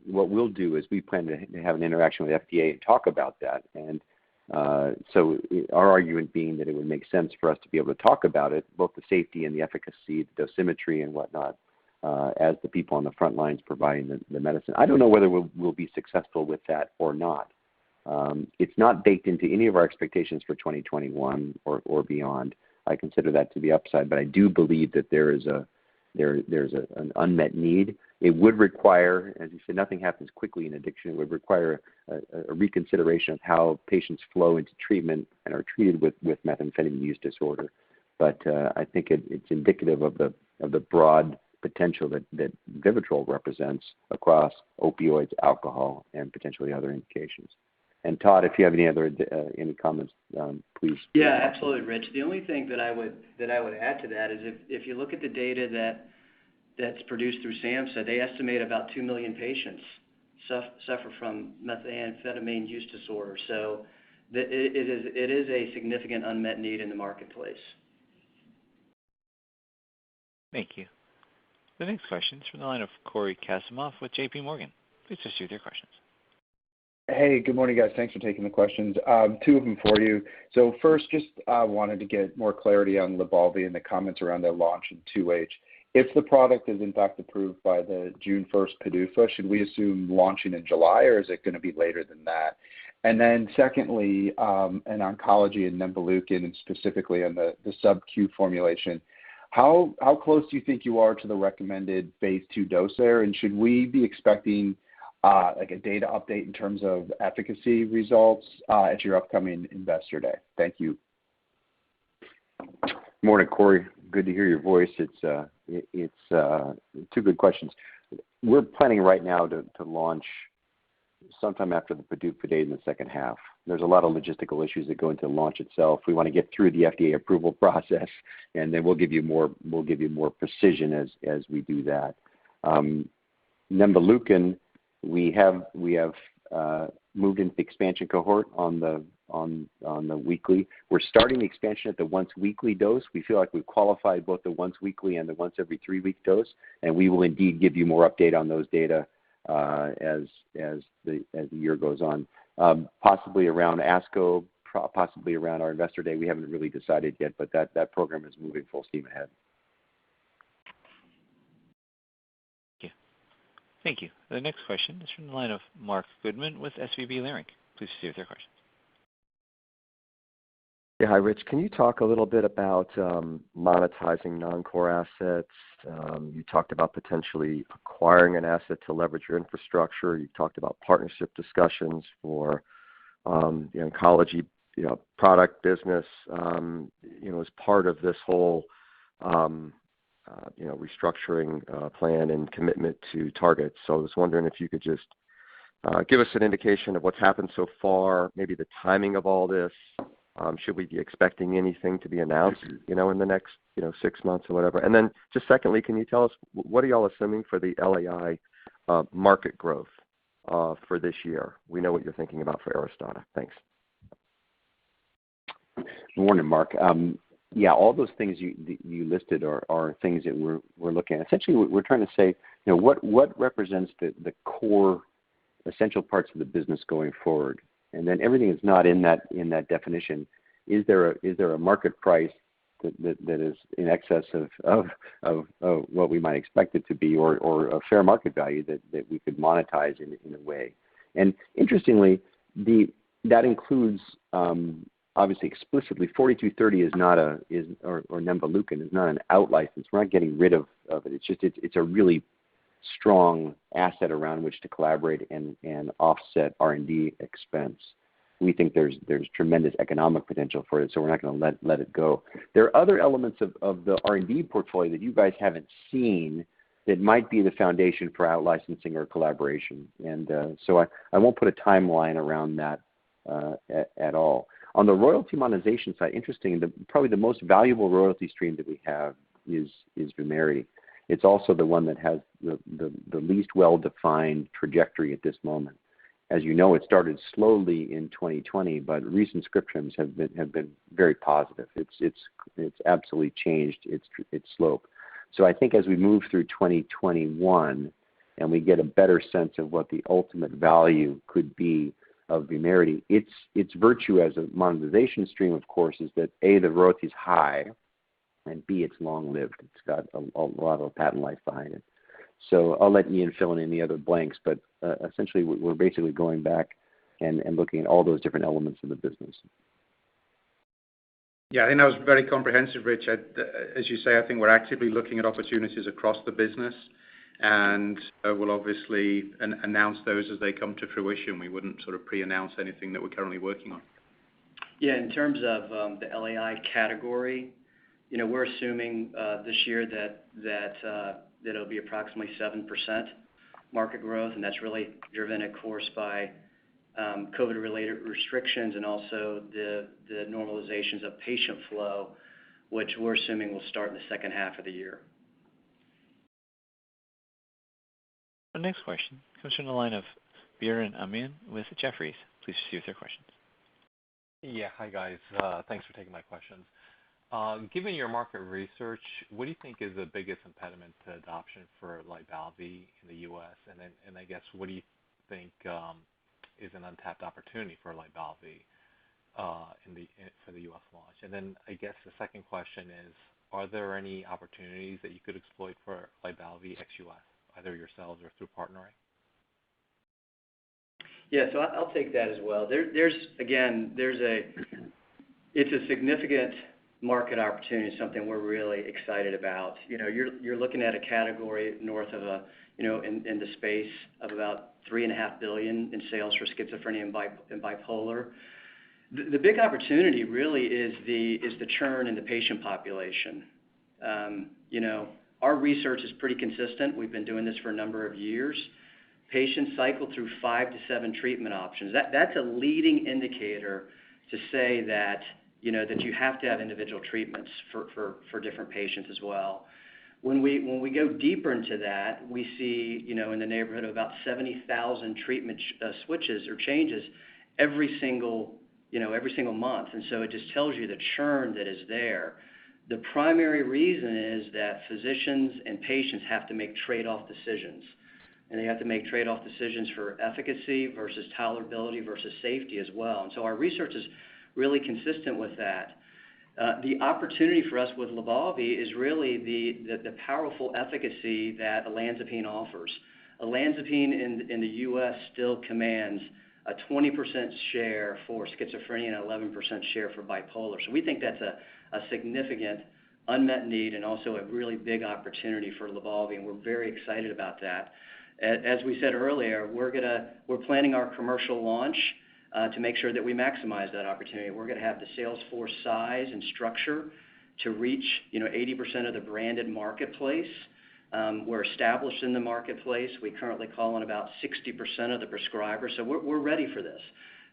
what we'll do is we plan to have an interaction with FDA and talk about that. And so our argument being that it would make sense for us to be able to talk about it, both the safety and the efficacy, the dosimetry and whatnot, as the people on the front lines providing the medicine. I don't know whether we'll be successful with that or not. It's not baked into any of our expectations for 2021 or beyond. I consider that to be upside, but I do believe that there's an unmet need. It would require, as you said, nothing happens quickly in addiction. It would require a reconsideration of how patients flow into treatment and are treated with methamphetamine use disorder. But I think it's indicative of the broad potential that Vivitrol represents across opioids, alcohol, and potentially other indications. And Todd, if you have any comments, please. Yeah, absolutely, Rich. The only thing that I would add to that is if you look at the data that's produced through SAMHSA, they estimate about 2 million patients suffer from methamphetamine use disorder. So it is a significant unmet need in the marketplace. Thank you. The next question is from the line of Cory Kasimov with J.P. Morgan. Please proceed with your questions. Hey, good morning, guys. Thanks for taking the questions. 2 of them for you. So first, just wanted to get more clarity on Lybalvi and the comments around their launch in 2H. If the product is in fact approved by the June 1st PDUFA, should we assume launching in July, or is it going to be later than that? And then secondly, in oncology and nemvaleukin, and specifically on the sub-Q formulation, how close do you think you are to the recommended phase 2 dose there? And should we be expecting like a data update in terms of efficacy results at your upcoming Investor Day? Thank you. Morning, Corey. Good to hear your voice. It's two good questions. We're planning right now to launch sometime after the PDUFA date in the second half. There's a lot of logistical issues that go into the launch itself. We want to get through the FDA approval process, and then we'll give you more precision as we do that. Nemvaleukin, we have moved into the expansion cohort on the weekly. We're starting the expansion at the once weekly dose. We feel like we've qualified both the once weekly and the once every 3 week dose, and we will indeed give you more update on those data as the year goes on. Possibly around ASCO, possibly around our investor day. We haven't really decided yet, but that program is moving full steam ahead. Thank you. The next question is from the line of Marc Goodman with SVB Leerink. Please proceed with your question. Yeah, hi, Rich. Can you talk a little bit about monetizing non-core assets? You talked about potentially acquiring an asset to leverage your infrastructure. You talked about partnership discussions for the oncology, product business, as part of this whole, restructuring plan and commitment to targets. So I was wondering if you could just give us an indication of what's happened so far, maybe the timing of all this. Should we be expecting anything to be announced, in the next, 6 months or whatever? And then just secondly, can you tell us what are y'all assuming for the LAI market growth for this year? We know what you're thinking about for Aristada. Thanks. Good morning, Mark. All those things you listed are things that we're looking at. Essentially, we're trying to say, what represents the core essential parts of the business going forward, and then everything is not in that definition. Is there a market price that is in excess of what we might expect it to be, or a fair market value that we could monetize in a way? And interestingly, that includes obviously explicitly 4230 is not or Nemvaleukin is not an out license. We're not getting rid of it. It's just it's a really strong asset around which to collaborate and offset R&D expense. We think there's tremendous economic potential for it, so we're not going to let it go. There are other elements of the R&D portfolio that you guys haven't seen that might be the foundation for out licensing or collaboration, and so I won't put a timeline around that at all. On the royalty monetization side, interesting, probably the most valuable royalty stream that we have is Vumerity. It's also the one that has the least well-defined trajectory at this moment. As you know, it started slowly in 2020, but recent script trends have been very positive. It's absolutely changed its slope. So I think as we move through 2021 and we get a better sense of what the ultimate value could be of Vumerity, its virtue as a monetization stream, of course, is that A, the royalty is high, and B, it's long-lived. It's got a lot of patent life behind it. So I'll let Ian fill in any other blanks, but essentially we're basically going back and looking at all those different elements of the business. Yeah, I think that was very comprehensive, Rich. As you say, I think we're actively looking at opportunities across the business, and we'll obviously announce those as they come to fruition. We wouldn't sort of pre-announce anything that we're currently working on. Yeah, in terms of the LAI category, we're assuming this year that it'll be approximately 7% market growth, and that's really driven, of course, by COVID-related restrictions and also the normalizations of patient flow, which we're assuming will start in the second half of the year. The next question comes from the line of Biren Amin with Jefferies. Please proceed with your questions. Yeah, hi guys. Thanks for taking my questions. Given your market research, what do you think is the biggest impediment to adoption for Lybalvi in the U.S.? And I guess, what do you think is an untapped opportunity for Lybalvi for the U.S. launch? And then I guess the second question is, are there any opportunities that you could exploit for Lybalvi ex-U.S., either yourselves or through partnering? Yeah, so I'll take that as well. It's a significant market opportunity, something we're really excited about. You're looking at a category north of in the space of about $3.5 billion in sales for schizophrenia and bipolar. The big opportunity really is the churn in the patient population. Our research is pretty consistent. We've been doing this for a number of years. Patients cycle through 5 to 7 treatment options. That's a leading indicator to say that that you have to have individual treatments for different patients as well. When we go deeper into that, we see in the neighborhood of about 70,000 treatment switches or changes every single month, and so it just tells you the churn that is there. The primary reason is that physicians and patients have to make trade-off decisions, and they have to make trade-off decisions for efficacy versus tolerability versus safety as well. And so our research is really consistent with that. The opportunity for us with LYBALVI is really the powerful efficacy that olanzapine offers. Olanzapine in the U.S. still commands a 20% share for schizophrenia and 11% share for bipolar. So we think that's a significant unmet need and also a really big opportunity for LYBALVI, and we're very excited about that. As we said earlier, we're planning our commercial launch to make sure that we maximize that opportunity. We're going to have the sales force size and structure to reach 80% of the branded marketplace. We're established in the marketplace. We currently call on about 60% of the prescribers, so we're ready for this.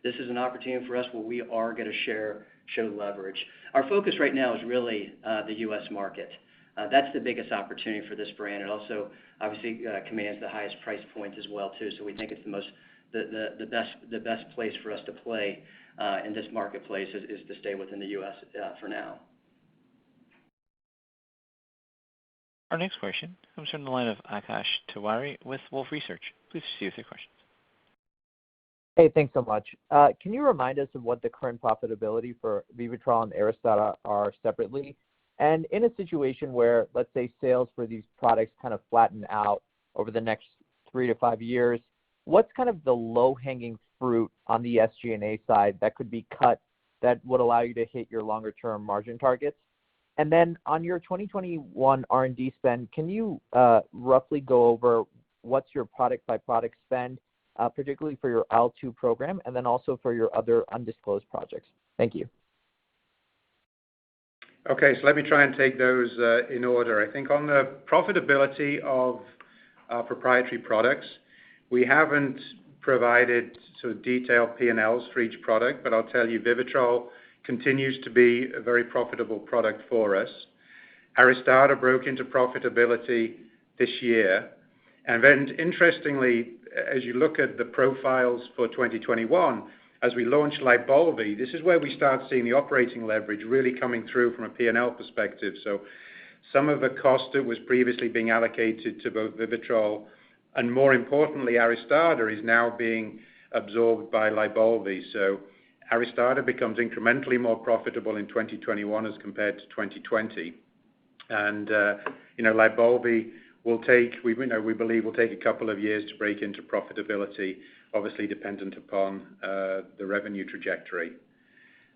This is an opportunity for us where we are going to show leverage. Our focus right now is really the U.S. market. That's the biggest opportunity for this brand. It also obviously commands the highest price point as well too. So we think it's the best place for us to play in this marketplace is to stay within the U.S. For now. Our next question comes from the line of Akash Tewari with Wolfe Research. Please proceed with your questions. Hey, thanks so much. Can you remind us of what the current profitability for Vivitrol and Aristada are separately? And in a situation where, let's say, sales for these products kind of flatten out over the next 3 to 5 years, what's kind of the low-hanging fruit on the SG&A side that could be cut that would allow you to hit your longer-term margin targets? And then on your 2021 R&D spend, can you roughly go over what's your product-by-product spend, particularly for your IL-2 program, and then also for your other undisclosed projects? Thank you. Okay, so let me try and take those in order. I think on the profitability of our proprietary products, we haven't provided sort of detailed P&Ls for each product, but I'll tell you Vivitrol continues to be a very profitable product for us. Aristada broke into profitability this year. And then interestingly, as you look at the profiles for 2021, as we launch LYBALVI, this is where we start seeing the operating leverage really coming through from a P&L perspective. So some of the cost that was previously being allocated to both Vivitrol and more importantly, Aristada is now being absorbed by LYBALVI. So Aristada becomes incrementally more profitable in 2021 as compared to 2020. And, LYBALVI we believe will take a couple of years to break into profitability, obviously dependent upon the revenue trajectory.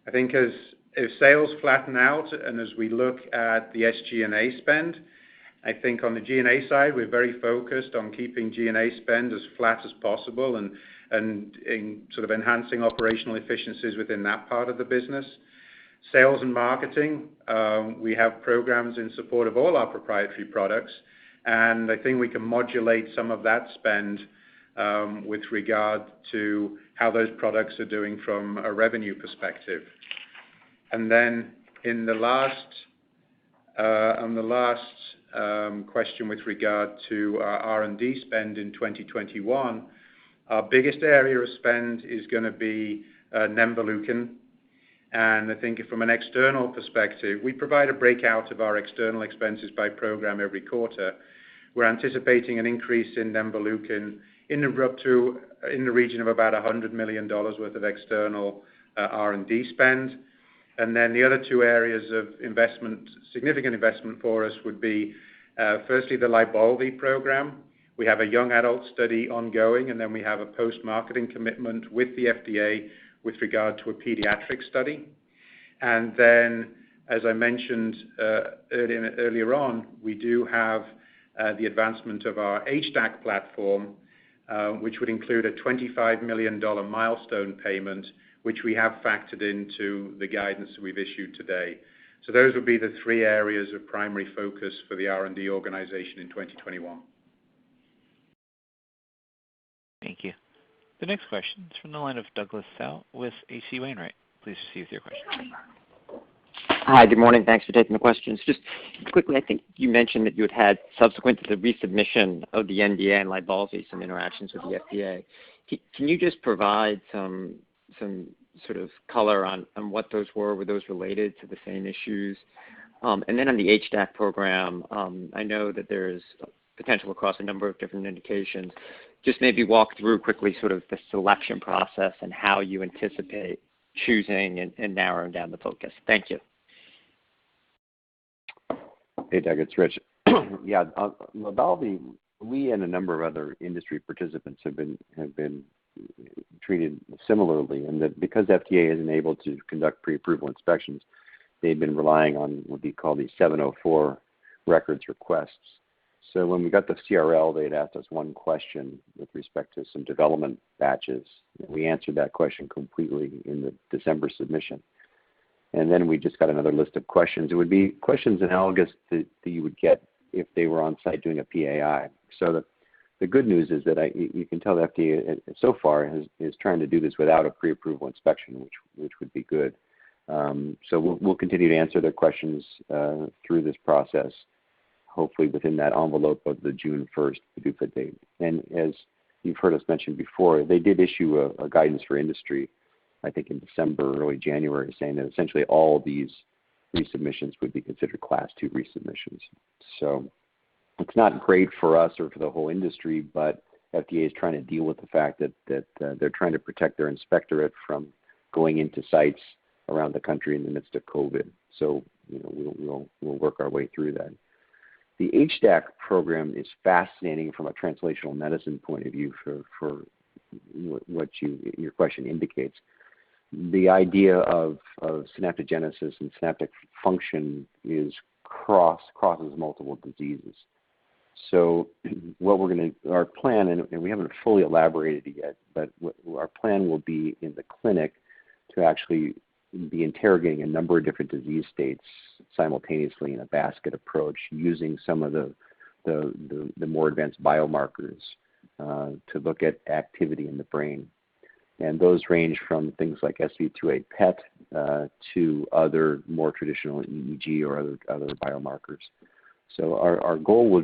I think if sales flatten out and as we look at the SG&A spend, I think on the G&A side, we're very focused on keeping G&A spend as flat as possible and in sort of enhancing operational efficiencies within that part of the business. Sales and marketing, we have programs in support of all our proprietary products, and I think we can modulate some of that spend with regard to how those products are doing from a revenue perspective. And then on the last question with regard to our R&D spend in 2021, our biggest area of spend is going to be nemvaleukin. And I think from an external perspective, we provide a breakout of our external expenses by program every quarter. We're anticipating an increase in nemvaleukin in the region of about $100 million worth of external R&D spend. And then the other two areas of significant investment for us would be, firstly, the LYBALVI program. We have a young adult study ongoing, and then we have a post-marketing commitment with the FDA with regard to a pediatric study. And then, as I mentioned earlier on, we do have the advancement of our HDAC platform, which would include a $25 million milestone payment, which we have factored into the guidance that we've issued today. So those would be the three areas of primary focus for the R&D organization in 2021. Thank you. The next question is from the line of Douglas Tsao with H.C. Wainwright. Please proceed with your question. Hi, good morning. Thanks for taking the questions. Just quickly, I think you mentioned that you had subsequent to the resubmission of the NDA and LYBALVI, some interactions with the FDA. Can you just provide some sort of color on what those were? Were those related to the same issues? And then on the HDAC program, I know that there's potential across a number of different indications. Just maybe walk through quickly sort of the selection process and how you anticipate choosing and narrowing down the focus. Thank you. Hey, Doug, it's Rich. Yeah, LYBALVI, we and a number of other industry participants have been treated similarly, and that because FDA isn't able to conduct pre-approval inspections, they've been relying on what we call the 704 records requests. So when we got the CRL, they had asked us one question with respect to some development batches. We answered that question completely in the December submission. And then we just got another list of questions. It would be questions analogous that you would get if they were on site doing a PAI. So the good news is that you can tell the FDA so far is trying to do this without a pre-approval inspection, which would be good. So we'll continue to answer their questions through this process, hopefully within that envelope of the June 1st PDUFA date. And as you've heard us mention before, they did issue a guidance for industry, I think in December, early January, saying that essentially all these resubmissions would be considered Class 2 resubmissions. So it's not great for us or for the whole industry, but FDA is trying to deal with the fact that they're trying to protect their inspectorate from going into sites around the country in the midst of COVID. So we'll work our way through that. The HDAC program is fascinating from a translational medicine point of view for what your question indicates. The idea of synaptogenesis and synaptic function crosses multiple diseases. So what our plan, and we haven't fully elaborated it yet, but our plan will be in the clinic to actually be interrogating a number of different disease states simultaneously in a basket approach, using some of the more advanced biomarkers to look at activity in the brain. And those range from things like SV2A PET to other more traditional EEG or other biomarkers. So our goal will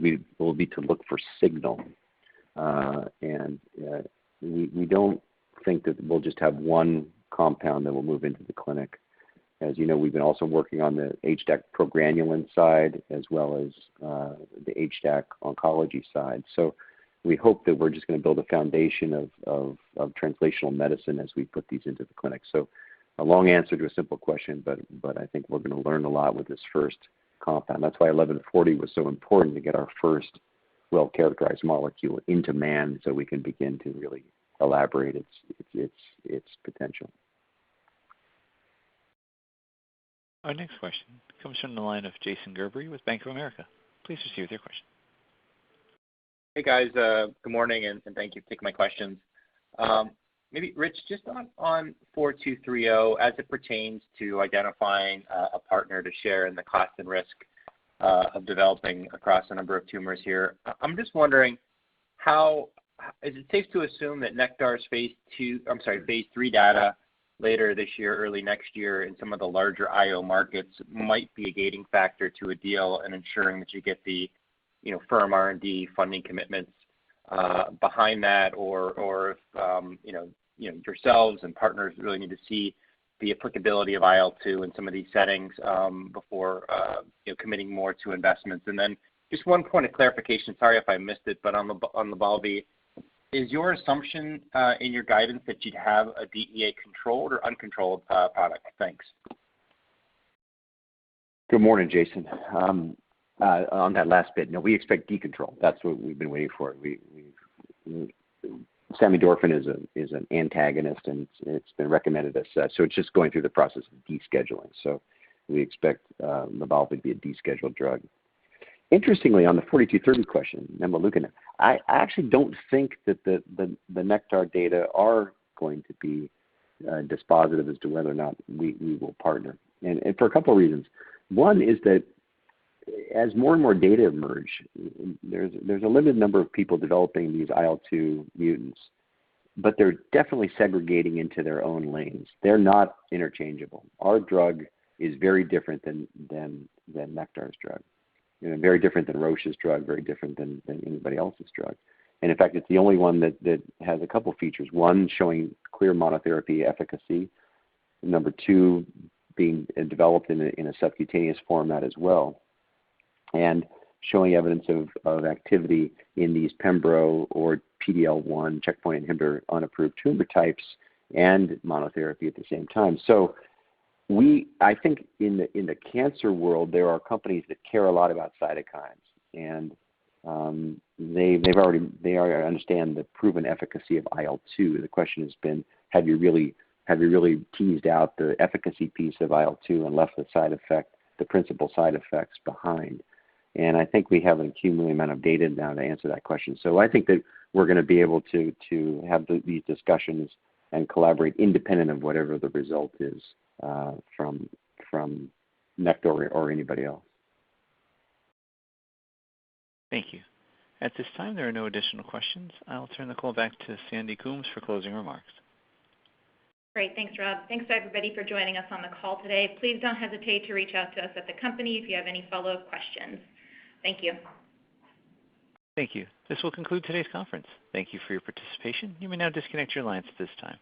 be to look for signal, and we don't think that we'll just have one compound that will move into the clinic. As you know, we've been also working on the HDAC progranulin side as well as the HDAC oncology side. So we hope that we're just going to build a foundation of translational medicine as we put these into the clinic. So a long answer to a simple question, but I think we're going to learn a lot with this first compound. That's why 1140 was so important, to get our first well-characterized molecule into man so we can begin to really elaborate its potential. Our next question comes from the line of Jason Gerberry with Bank of America. Please proceed with your question. Hey guys, good morning, and thank you for taking my questions. Maybe Rich, just on 4230, as it pertains to identifying a partner to share in the cost and risk of developing across a number of tumors here, I'm just wondering, how is it safe to assume that Nektar's phase 3 data later this year, early next year, in some of the larger IO markets might be a gating factor to a deal and ensuring that you get the firm R&D funding commitments behind that, or if yourselves and partners really need to see the applicability of IL-2 in some of these settings before committing more to investments. And then just one point of clarification, sorry if I missed it, but on the LYBALVI, is your assumption in your guidance that you'd have a DEA controlled or uncontrolled product? Thanks. Good morning, Jason. On that last bit, no, we expect decontrol. That's what we've been waiting for. Samidorphan is an antagonist, and it's been recommended as such. So it's just going through the process of descheduling. So we expect LYBALVI to be a descheduled drug. Interestingly, on the 4230 question, nemvaleukin, I actually don't think that the Nektar data are going to be dispositive as to whether or not we will partner, and for a couple of reasons. One is that as more and more data emerge, there's a limited number of people developing these IL-2 mutants, but they're definitely segregating into their own lanes. They're not interchangeable. Our drug is very different than Nektar's drug, very different than Roche's drug, very different than anybody else's drug. And in fact, it's the only one that has a couple features. One, showing clear monotherapy efficacy. Number two, being developed in a subcutaneous format as well, and showing evidence of activity in these Pembro or PD-L1 checkpoint inhibitor unapproved tumor types and monotherapy at the same time. So I think in the cancer world, there are companies that care a lot about cytokines, and they already understand the proven efficacy of IL-2. The question has been, have you really teased out the efficacy piece of IL-2 and left the principal side effects behind? And I think we have an accumulating amount of data now to answer that question. So I think that we're going to be able to have these discussions and collaborate independent of whatever the result is from Nektar or anybody else. Thank you. At this time, there are no additional questions. I'll turn the call back to Sandy Coombs for closing remarks. Great. Thanks, Rob. Thanks to everybody for joining us on the call today. Please don't hesitate to reach out to us at the company if you have any follow-up questions. Thank you. Thank you. This will conclude today's conference. Thank you for your participation. You may now disconnect your lines at this time.